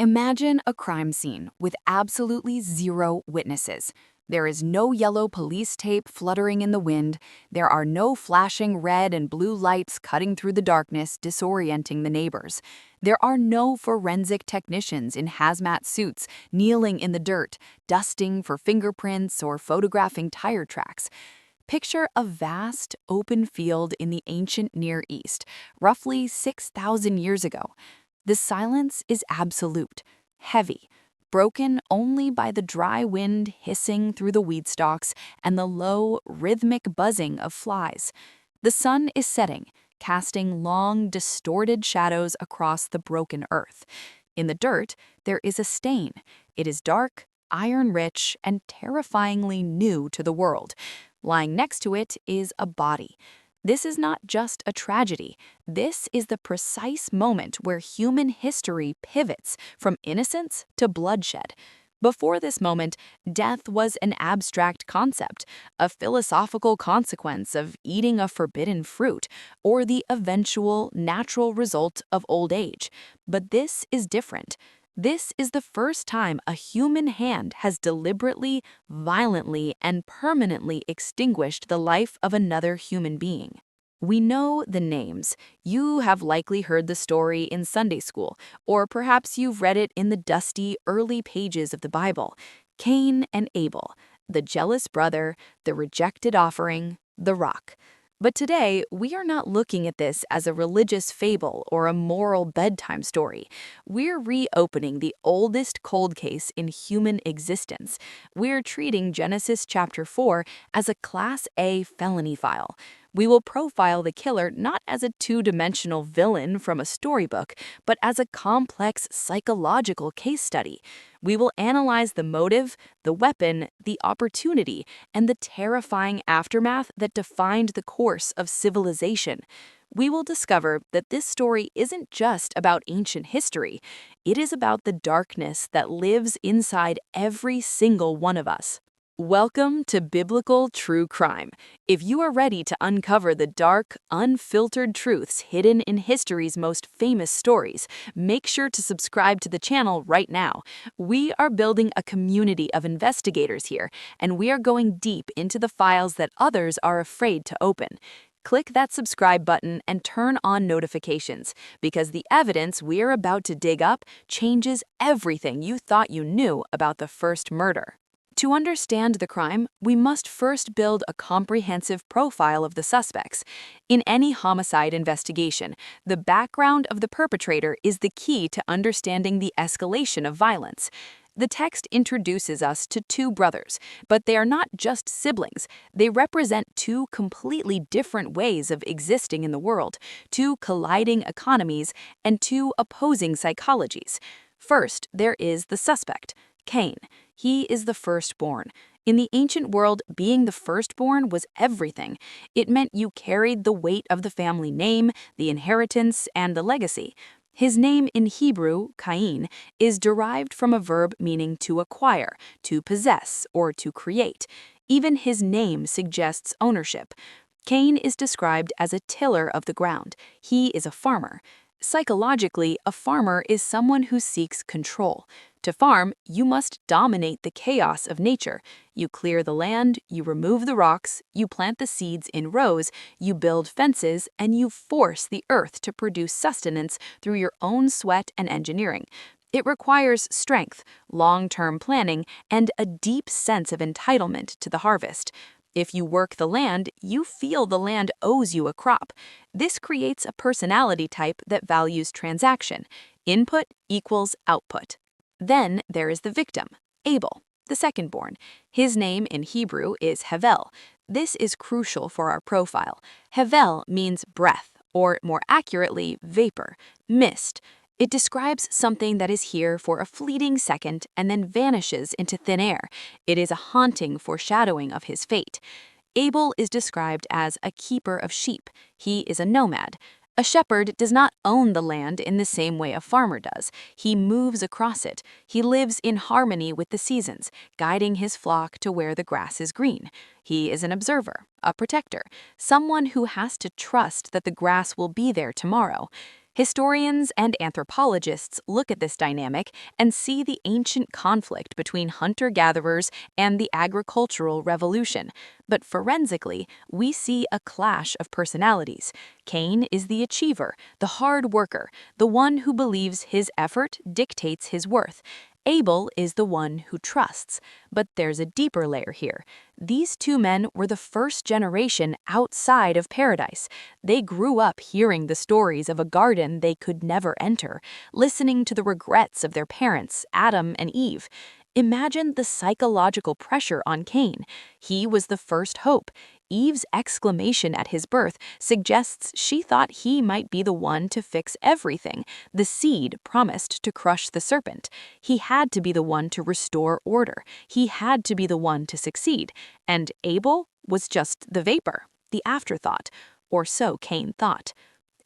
Imagine a crime scene with absolutely zero witnesses. There is no yellow police tape fluttering in the wind. There are no flashing red and blue lights cutting through the darkness, disorienting the neighbors. There are no forensic technicians in hazmat suits kneeling in the dirt, dusting for fingerprints or photographing tire tracks. Picture a vast, open field in the ancient Near East, roughly 6,000 years ago. The silence is absolute, heavy, broken only by the dry wind hissing through the weed stalks and the low, rhythmic buzzing of flies. The sun is setting, casting long, distorted shadows across the broken earth. In the dirt, there is a stain. It is dark, iron-rich, and terrifyingly new to the world. Lying next to it is a body. This is not just a tragedy. This is the precise moment where human history pivots from innocence to bloodshed. Before this moment, death was an abstract concept, a philosophical consequence of eating a forbidden fruit, or the eventual natural result of old age. But this is different. This is the first time a human hand has deliberately, violently, and permanently extinguished the life of another human being. We know the names. You have likely heard the story in Sunday school, or perhaps you've read it in the dusty, early pages of the Bible. Cain and Abel, the jealous brother, the rejected offering, the rock. But today, we are not looking at this as a religious fable or a moral bedtime story. We're reopening the oldest cold case in human existence. We're treating Genesis chapter 4 as a Class A felony file. We will profile the killer not as a two-dimensional villain from a storybook, but as a complex psychological case study. We will analyze the motive, the weapon, the opportunity, and the terrifying aftermath that defined the course of civilization. We will discover that this story isn't just about ancient history. It is about the darkness that lives inside every single one of us. Welcome to Biblical True Crime. If you are ready to uncover the dark, unfiltered truths hidden in history's most famous stories, make sure to subscribe to the channel right now. We are building a community of investigators here, and we are going deep into the files that others are afraid to open. Click that subscribe button and turn on notifications, because the evidence we are about to dig up changes everything you thought you knew about the first murder. To understand the crime, we must first build a comprehensive profile of the suspects. In any homicide investigation, the background of the perpetrator is the key to understanding the escalation of violence. The text introduces us to two brothers, but they are not just siblings. They represent two completely different ways of existing in the world, two colliding economies, and two opposing psychologies. First, there is the suspect, Cain. He is the firstborn. In the ancient world, being the firstborn was everything. It meant you carried the weight of the family name, the inheritance, and the legacy. His name in Hebrew, Cain, is derived from a verb meaning to acquire, to possess, or to create. Even his name suggests ownership. Cain is described as a tiller of the ground. He is a farmer. Psychologically, a farmer is someone who seeks control. To farm, you must dominate the chaos of nature. You clear the land, you remove the rocks, you plant the seeds in rows, you build fences, and you force the earth to produce sustenance through your own sweat and engineering. It requires strength, long-term planning, and a deep sense of entitlement to the harvest. If you work the land, you feel the land owes you a crop. This creates a personality type that values transaction. Input equals output. Then there is the victim, Abel, the second-born. His name in Hebrew is Hevel. This is crucial for our profile. Hevel means breath, or more accurately, vapor, mist. It describes something that is here for a fleeting second and then vanishes into thin air. It is a haunting foreshadowing of his fate. Abel is described as a keeper of sheep. He is a nomad. A shepherd does not own the land in the same way a farmer does. He moves across it. He lives in harmony with the seasons, guiding his flock to where the grass is green. He is an observer, a protector, someone who has to trust that the grass will be there tomorrow. Historians and anthropologists look at this dynamic and see the ancient conflict between hunter-gatherers and the agricultural revolution. But forensically, we see a clash of personalities. Cain is the achiever, the hard worker, the one who believes his effort dictates his worth. Abel is the one who trusts. But there's a deeper layer here. These two men were the first generation outside of paradise. They grew up hearing the stories of a garden they could never enter, listening to the regrets of their parents, Adam and Eve. Imagine the psychological pressure on Cain. He was the first hope. Eve's exclamation at his birth suggests she thought he might be the one to fix everything, the seed promised to crush the serpent. He had to be the one to restore order. He had to be the one to succeed. And Abel was just the vapor, the afterthought, or so Cain thought.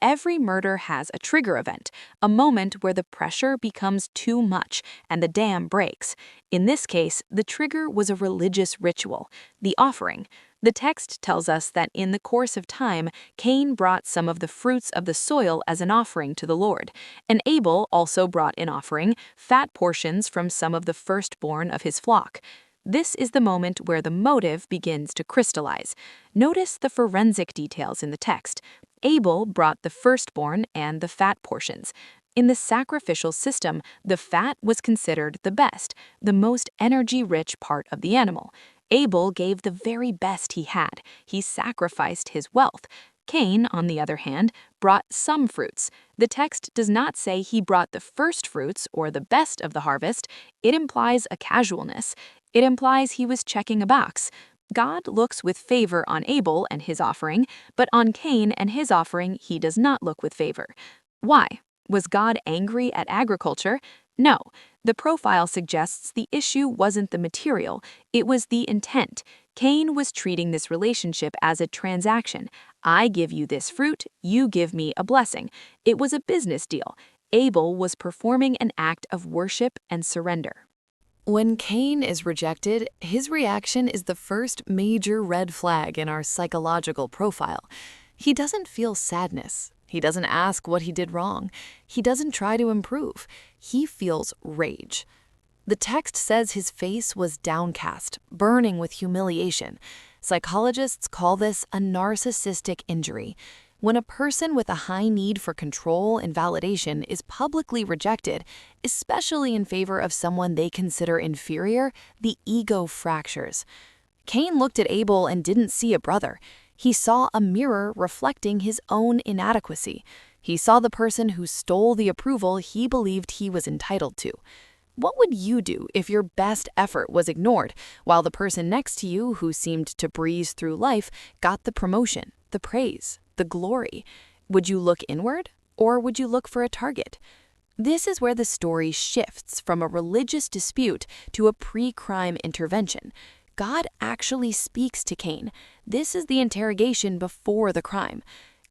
Every murder has a trigger event, a moment where the pressure becomes too much and the dam breaks. In this case, the trigger was a religious ritual, the offering. The text tells us that in the course of time, Cain brought some of the fruits of the soil as an offering to the Lord, and Abel also brought in offering fat portions from some of the firstborn of his flock. This is the moment where the motive begins to crystallize. Notice the forensic details in the text. Abel brought the firstborn and the fat portions. In the sacrificial system, the fat was considered the best, the most energy-rich part of the animal. Abel gave the very best he had. He sacrificed his wealth. Cain, on the other hand, brought some fruits. The text does not say he brought the first fruits or the best of the harvest. It implies a casualness. It implies he was checking a box. God looks with favor on Abel and his offering, but on Cain and his offering he does not look with favor. Why? Was God angry at agriculture? No. The profile suggests the issue wasn't the material, it was the intent. Cain was treating this relationship as a transaction. I give you this fruit, you give me a blessing. It was a business deal. Abel was performing an act of worship and surrender. When Cain is rejected, his reaction is the first major red flag in our psychological profile. He doesn't feel sadness. He doesn't ask what he did wrong. He doesn't try to improve. He feels rage. The text says his face was downcast, burning with humiliation. Psychologists call this a narcissistic injury. When a person with a high need for control and validation is publicly rejected, especially in favor of someone they consider inferior, the ego fractures. Cain looked at Abel and didn't see a brother. He saw a mirror reflecting his own inadequacy. He saw the person who stole the approval he believed he was entitled to. What would you do if your best effort was ignored, while the person next to you who seemed to breeze through life got the promotion, the praise, the glory? Would you look inward, or would you look for a target? This is where the story shifts from a religious dispute to a pre-crime intervention. God actually speaks to Cain. This is the interrogation before the crime.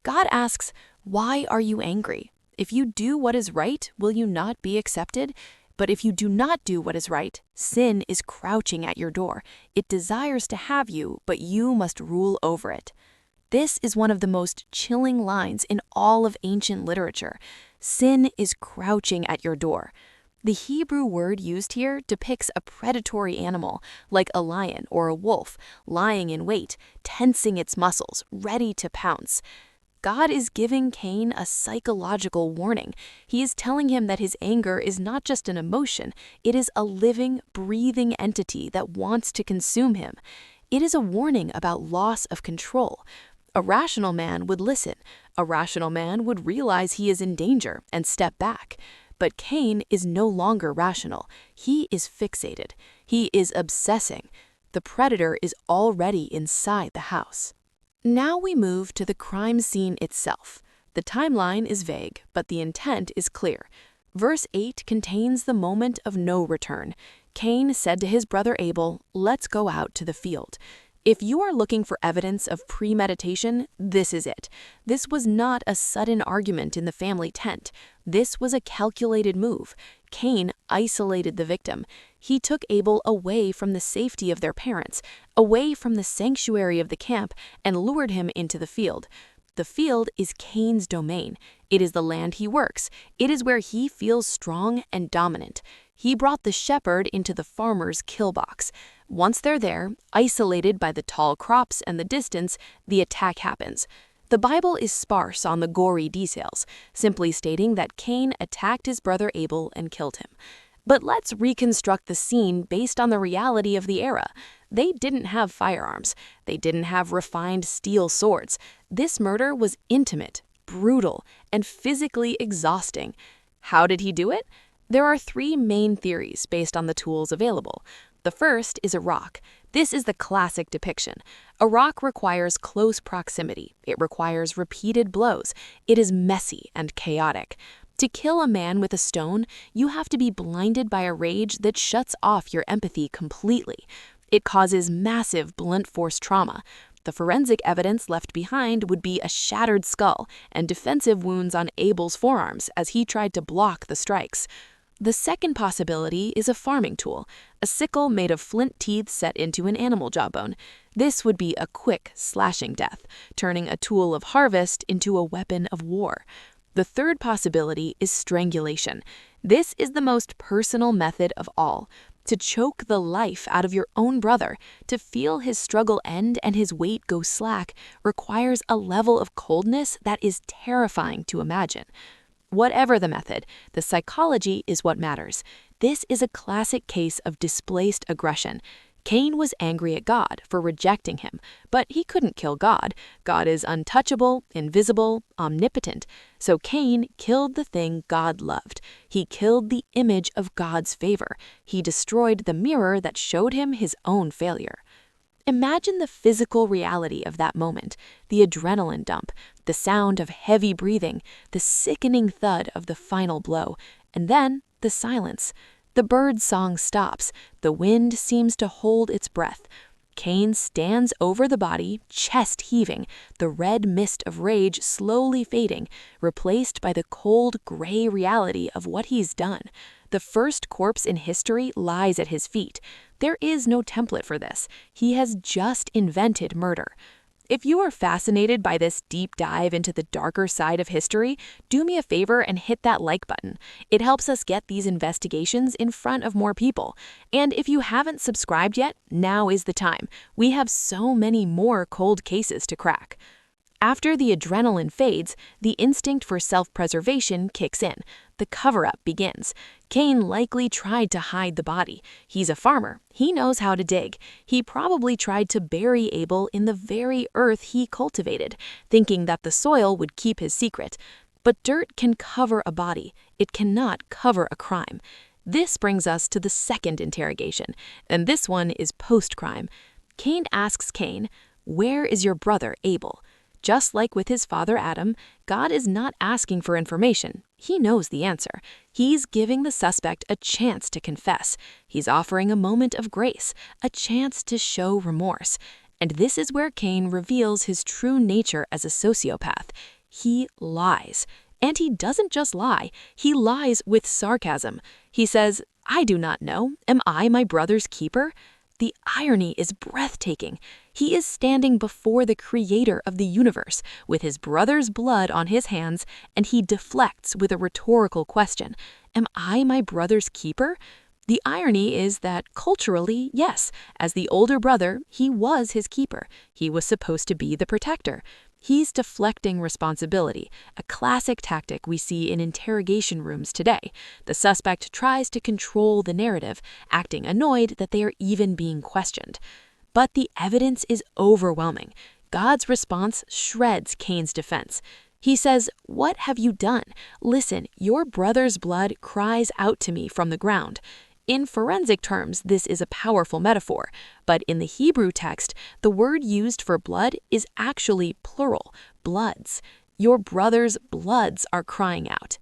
God asks, "Why are you angry? If you do what is right, will you not be accepted? But if you do not do what is right, sin is crouching at your door. It desires to have you, but you must rule over it." This is one of the most chilling lines in all of ancient literature. Sin is crouching at your door. The Hebrew word used here depicts a predatory animal, like a lion or a wolf, lying in wait, tensing its muscles, ready to pounce. God is giving Cain a psychological warning. He is telling him that his anger is not just an emotion, it is a living, breathing entity that wants to consume him. It is a warning about loss of control. A rational man would listen. A rational man would realize he is in danger and step back. But Cain is no longer rational. He is fixated. He is obsessing. The predator is already inside the house. Now we move to the crime scene itself. The timeline is vague, but the intent is clear. Verse 8 contains the moment of no return. Cain said to his brother Abel, "Let's go out to the field." If you are looking for evidence of premeditation, this is it. This was not a sudden argument in the family tent. This was a calculated move. Cain isolated the victim. He took Abel away from the safety of their parents, away from the sanctuary of the camp, and lured him into the field. The field is Cain's domain. It is the land he works. It is where he feels strong and dominant. He brought the shepherd into the farmer's kill box. Once they're there, isolated by the tall crops and the distance, the attack happens. The Bible is sparse on the gory details, simply stating that Cain attacked his brother Abel and killed him. But let's reconstruct the scene based on the reality of the era. They didn't have firearms. They didn't have refined steel swords. This murder was intimate, brutal, and physically exhausting. How did he do it? There are three main theories based on the tools available. The first is a rock. This is the classic depiction. A rock requires close proximity. It requires repeated blows. It is messy and chaotic. To kill a man with a stone, you have to be blinded by a rage that shuts off your empathy completely. It causes massive blunt force trauma. The forensic evidence left behind would be a shattered skull and defensive wounds on Abel's forearms as he tried to block the strikes. The second possibility is a farming tool, a sickle made of flint teeth set into an animal jawbone. This would be a quick, slashing death, turning a tool of harvest into a weapon of war. The third possibility is strangulation. This is the most personal method of all. To choke the life out of your own brother, to feel his struggle end and his weight go slack, requires a level of coldness that is terrifying to imagine. Whatever the method, the psychology is what matters. This is a classic case of displaced aggression. Cain was angry at God for rejecting him, but he couldn't kill God. God is untouchable, invisible, omnipotent. So Cain killed the thing God loved. He killed the image of God's favor. He destroyed the mirror that showed him his own failure. Imagine the physical reality of that moment, the adrenaline dump, the sound of heavy breathing, the sickening thud of the final blow, and then the silence. The bird song stops. The wind seems to hold its breath. Cain stands over the body, chest heaving, the red mist of rage slowly fading, replaced by the cold, gray reality of what he's done. The first corpse in history lies at his feet. There is no template for this. He has just invented murder. If you are fascinated by this deep dive into the darker side of history, do me a favor and hit that like button. It helps us get these investigations in front of more people. And if you haven't subscribed yet, now is the time. We have so many more cold cases to crack. After the adrenaline fades, the instinct for self-preservation kicks in. The cover-up begins. Cain likely tried to hide the body. He's a farmer. He knows how to dig. He probably tried to bury Abel in the very earth he cultivated, thinking that the soil would keep his secret. But dirt can cover a body. It cannot cover a crime. This brings us to the second interrogation, and this one is post-crime. Cain asks Cain, "Where is your brother Abel?" Just like with his father Adam, God is not asking for information. He knows the answer. He's giving the suspect a chance to confess. He's offering a moment of grace, a chance to show remorse. And this is where Cain reveals his true nature as a sociopath. He lies. And he doesn't just lie. He lies with sarcasm. He says, "I do not know. Am I my brother's keeper?" The irony is breathtaking. He is standing before the creator of the universe with his brother's blood on his hands, and he deflects with a rhetorical question. Am I my brother's keeper? The irony is that culturally, yes, as the older brother, he was his keeper. He was supposed to be the protector. He's deflecting responsibility, a classic tactic we see in interrogation rooms today. The suspect tries to control the narrative, acting annoyed that they are even being questioned. But the evidence is overwhelming. God's response shreds Cain's defense. He says, "What have you done? Listen, your brother's blood cries out to me from the ground." In forensic terms, this is a powerful metaphor, but in the Hebrew text, the word used for blood is actually plural, bloods. Your brother's bloods are crying out.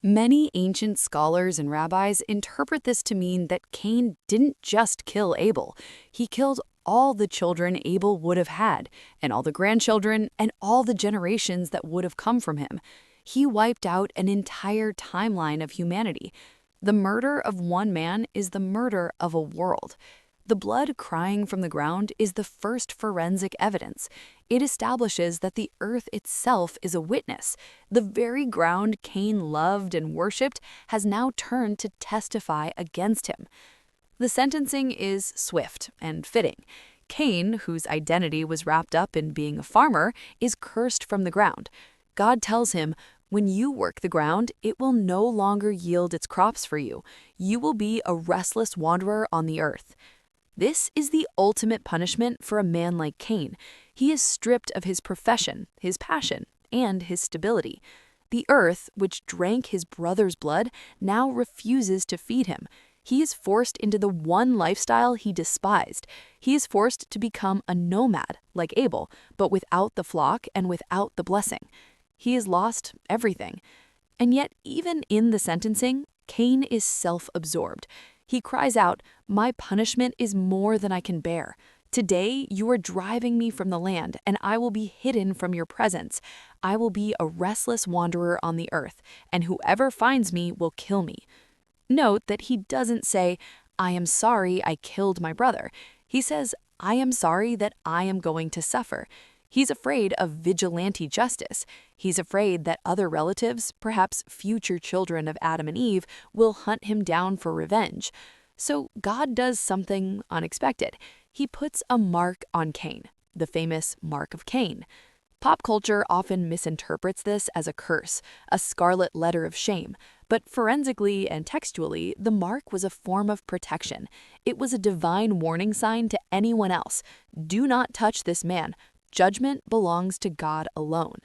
Many ancient scholars and rabbis interpret this to mean that Cain didn't just kill Abel. He killed all the children Abel would have had, and all the grandchildren, and all the generations that would have come from him. He wiped out an entire timeline of humanity. The murder of one man is the murder of a world. The blood crying from the ground is the first forensic evidence. It establishes that the earth itself is a witness. The very ground Cain loved and worshipped has now turned to testify against him. The sentencing is swift and fitting. Cain, whose identity was wrapped up in being a farmer, is cursed from the ground. God tells him, "When you work the ground, it will no longer yield its crops for you. You will be a restless wanderer on the earth." This is the ultimate punishment for a man like Cain. He is stripped of his profession, his passion, and his stability. The earth, which drank his brother's blood, now refuses to feed him. He is forced into the one lifestyle he despised. He is forced to become a nomad, like Abel, but without the flock and without the blessing. He has lost everything. And yet, even in the sentencing, Cain is self-absorbed. He cries out, "My punishment is more than I can bear. Today you are driving me from the land, and I will be hidden from your presence. I will be a restless wanderer on the earth, and whoever finds me will kill me." Note that he doesn't say, "I am sorry I killed my brother." He says, "I am sorry that I am going to suffer." He's afraid of vigilante justice. He's afraid that other relatives, perhaps future children of Adam and Eve, will hunt him down for revenge. So God does something unexpected. He puts a mark on Cain, the famous mark of Cain. Pop culture often misinterprets this as a curse, a scarlet letter of shame. But forensically and textually, the mark was a form of protection. It was a divine warning sign to anyone else. Do not touch this man. Judgment belongs to God alone.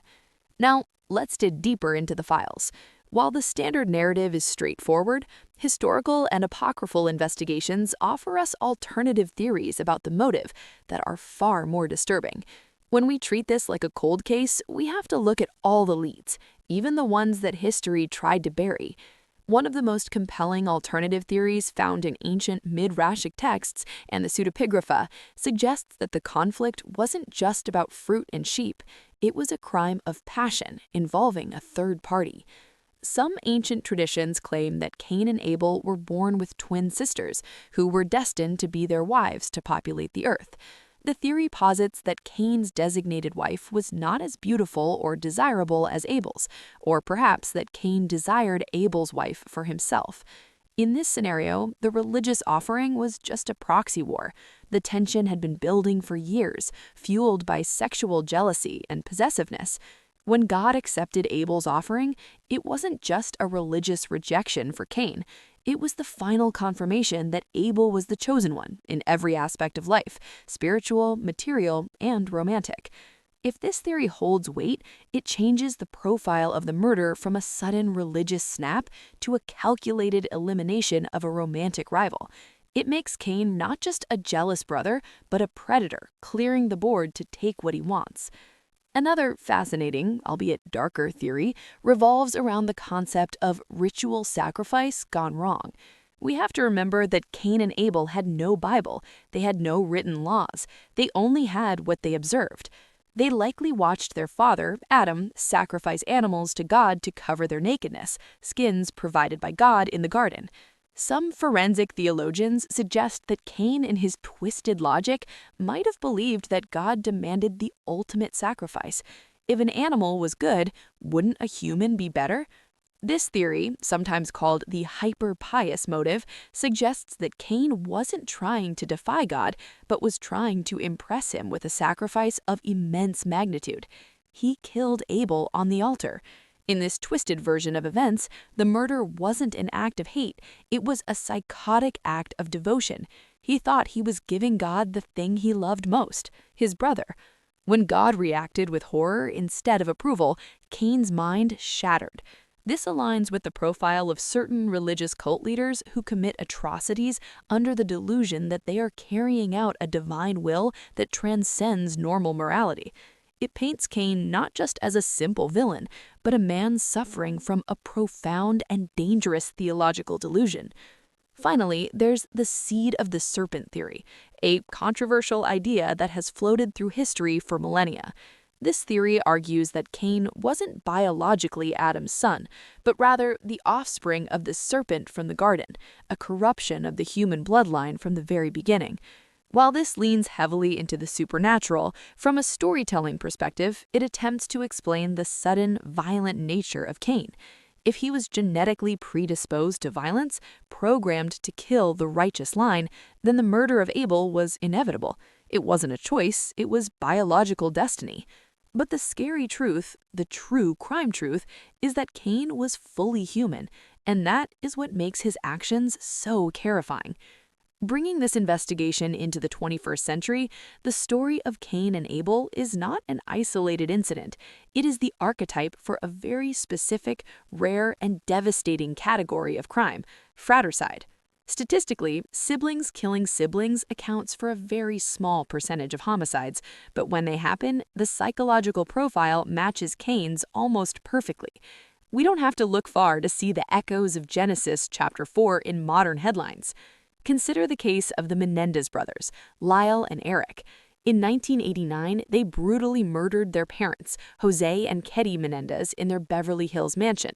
Now, let's dig deeper into the files. While the standard narrative is straightforward, historical and apocryphal investigations offer us alternative theories about the motive that are far more disturbing. When we treat this like a cold case, we have to look at all the leads, even the ones that history tried to bury. One of the most compelling alternative theories found in ancient Midrashic texts and the pseudepigrapha suggests that the conflict wasn't just about fruit and sheep, it was a crime of passion involving a third party. Some ancient traditions claim that Cain and Abel were born with twin sisters who were destined to be their wives to populate the earth. The theory posits that Cain's designated wife was not as beautiful or desirable as Abel's, or perhaps that Cain desired Abel's wife for himself. In this scenario, the religious offering was just a proxy war. The tension had been building for years, fueled by sexual jealousy and possessiveness. When God accepted Abel's offering, it wasn't just a religious rejection for Cain. It was the final confirmation that Abel was the chosen one in every aspect of life, spiritual, material, and romantic. If this theory holds weight, it changes the profile of the murder from a sudden religious snap to a calculated elimination of a romantic rival. It makes Cain not just a jealous brother, but a predator, clearing the board to take what he wants. Another fascinating, albeit darker theory revolves around the concept of ritual sacrifice gone wrong. We have to remember that Cain and Abel had no Bible, they had no written laws, they only had what they observed. They likely watched their father, Adam, sacrifice animals to God to cover their nakedness, skins provided by God in the garden. Some forensic theologians suggest that Cain, in his twisted logic, might have believed that God demanded the ultimate sacrifice. If an animal was good, wouldn't a human be better? This theory, sometimes called the hyper-pious motive, suggests that Cain wasn't trying to defy God, but was trying to impress him with a sacrifice of immense magnitude. He killed Abel on the altar. In this twisted version of events, the murder wasn't an act of hate, it was a psychotic act of devotion. He thought he was giving God the thing he loved most, his brother. When God reacted with horror instead of approval, Cain's mind shattered. This aligns with the profile of certain religious cult leaders who commit atrocities under the delusion that they are carrying out a divine will that transcends normal morality. It paints Cain not just as a simple villain, but a man suffering from a profound and dangerous theological delusion. Finally, there's the seed of the serpent theory, a controversial idea that has floated through history for millennia. This theory argues that Cain wasn't biologically Adam's son, but rather the offspring of the serpent from the garden, a corruption of the human bloodline from the very beginning. While this leans heavily into the supernatural, from a storytelling perspective, it attempts to explain the sudden, violent nature of Cain. If he was genetically predisposed to violence, programmed to kill the righteous line, then the murder of Abel was inevitable. It wasn't a choice, it was biological destiny. But the scary truth, the true crime truth, is that Cain was fully human, and that is what makes his actions so terrifying. Bringing this investigation into the 21st century, the story of Cain and Abel is not an isolated incident. It is the archetype for a very specific, rare, and devastating category of crime, fratricide. Statistically, siblings killing siblings accounts for a very small percentage of homicides, but when they happen, the psychological profile matches Cain's almost perfectly. We don't have to look far to see the echoes of Genesis chapter 4 in modern headlines. Consider the case of the Menendez brothers, Lyle and Eric. In 1989, they brutally murdered their parents, Jose and Ketty Menendez, in their Beverly Hills mansion.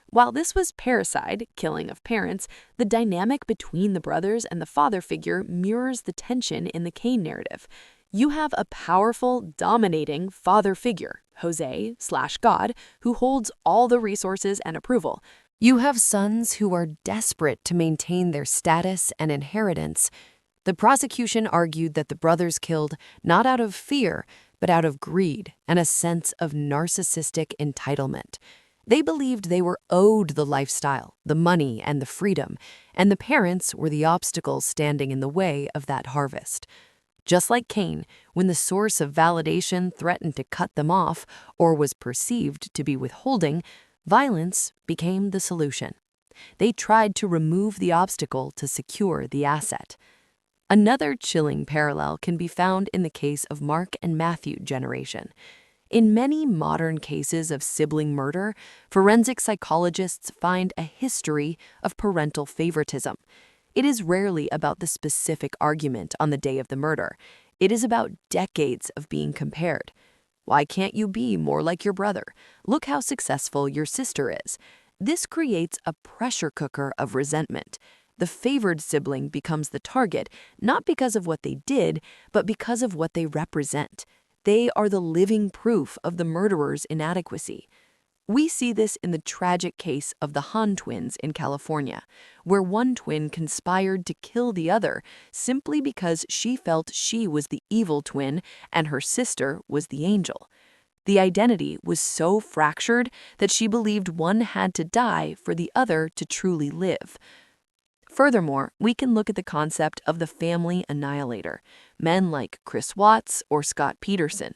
While this was parricide, killing of parents, the dynamic between the brothers and the father figure mirrors the tension in the Cain narrative. You have a powerful, dominating father figure, Jose/God, who holds all the resources and approval. You have sons who are desperate to maintain their status and inheritance. The prosecution argued that the brothers killed not out of fear, but out of greed and a sense of narcissistic entitlement. They believed they were owed the lifestyle, the money, and the freedom, and the parents were the obstacles standing in the way of that harvest. Just like Cain, when the source of validation threatened to cut them off or was perceived to be withholding, violence became the solution. They tried to remove the obstacle to secure the asset. Another chilling parallel can be found in the case of Mark and Matthew generation. In many modern cases of sibling murder, forensic psychologists find a history of parental favoritism. It is rarely about the specific argument on the day of the murder. It is about decades of being compared. Why can't you be more like your brother? Look how successful your sister is. This creates a pressure cooker of resentment. The favored sibling becomes the target, not because of what they did, but because of what they represent. They are the living proof of the murderer's inadequacy. We see this in the tragic case of the Han twins in California, where one twin conspired to kill the other simply because she felt she was the evil twin and her sister was the angel. The identity was so fractured that she believed one had to die for the other to truly live. Furthermore, we can look at the concept of the family annihilator, men like Chris Watts or Scott Peterson.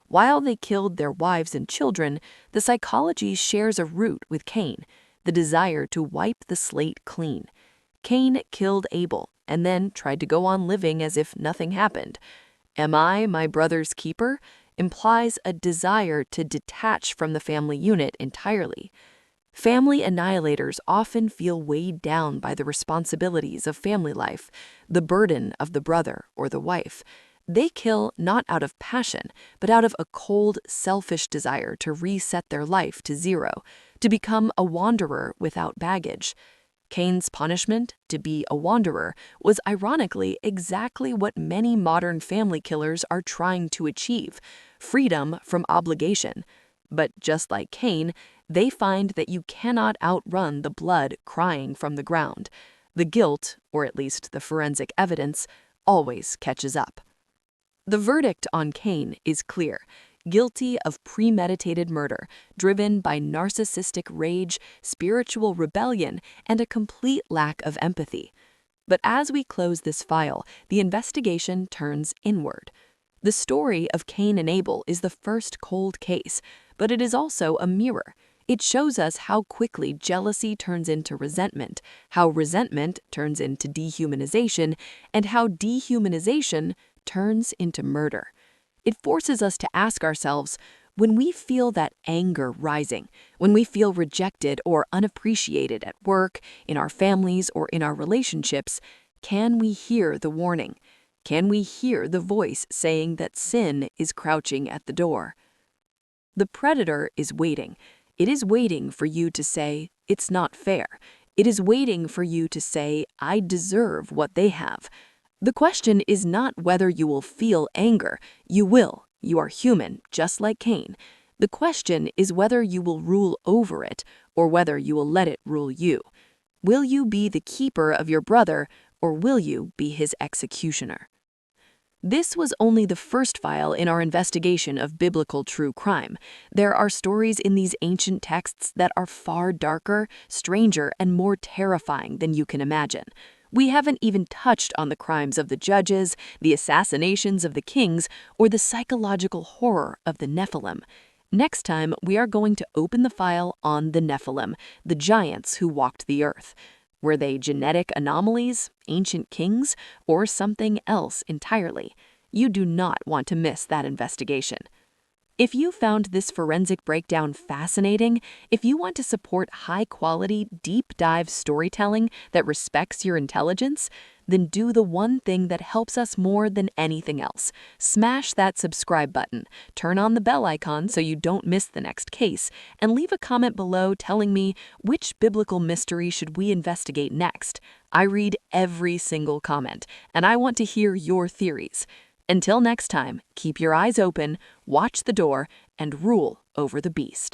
While they killed their wives and children, the psychology shares a root with Cain, the desire to wipe the slate clean. Cain killed Abel and then tried to go on living as if nothing happened. Am I my brother's keeper? Implies a desire to detach from the family unit entirely. Family annihilators often feel weighed down by the responsibilities of family life, the burden of the brother or the wife. They kill not out of passion, but out of a cold, selfish desire to reset their life to zero, to become a wanderer without baggage. Cain's punishment, to be a wanderer, was ironically exactly what many modern family killers are trying to achieve: freedom from obligation. But just like Cain, they find that you cannot outrun the blood crying from the ground. The guilt, or at least the forensic evidence, always catches up. The verdict on Cain is clear: guilty of premeditated murder, driven by narcissistic rage, spiritual rebellion, and a complete lack of empathy. But as we close this file, the investigation turns inward. The story of Cain and Abel is the first cold case, but it is also a mirror. It shows us how quickly jealousy turns into resentment, how resentment turns into dehumanization, and how dehumanization turns into murder. It forces us to ask ourselves, when we feel that anger rising, when we feel rejected or unappreciated at work, in our families, or in our relationships, can we hear the warning? Can we hear the voice saying that sin is crouching at the door? The predator is waiting. It is waiting for you to say, "It's not fair." It is waiting for you to say, "I deserve what they have." The question is not whether you will feel anger. You will. You are human, just like Cain. The question is whether you will rule over it or whether you will let it rule you. Will you be the keeper of your brother or will you be his executioner? This was only the first file in our investigation of biblical true crime. There are stories in these ancient texts that are far darker, stranger, and more terrifying than you can imagine. We haven't even touched on the crimes of the judges, the assassinations of the kings, or the psychological horror of the Nephilim. Next time, we are going to open the file on the Nephilim, the giants who walked the earth. Were they genetic anomalies, ancient kings, or something else entirely? You do not want to miss that investigation. If you found this forensic breakdown fascinating, if you want to support high-quality, deep-dive storytelling that respects your intelligence, then do the one thing that helps us more than anything else. Smash that subscribe button, turn on the bell icon so you don't miss the next case, and leave a comment below telling me which biblical mystery should we investigate next. I read every single comment, and I want to hear your theories. Until next time, keep your eyes open, watch the door, and rule over the beast.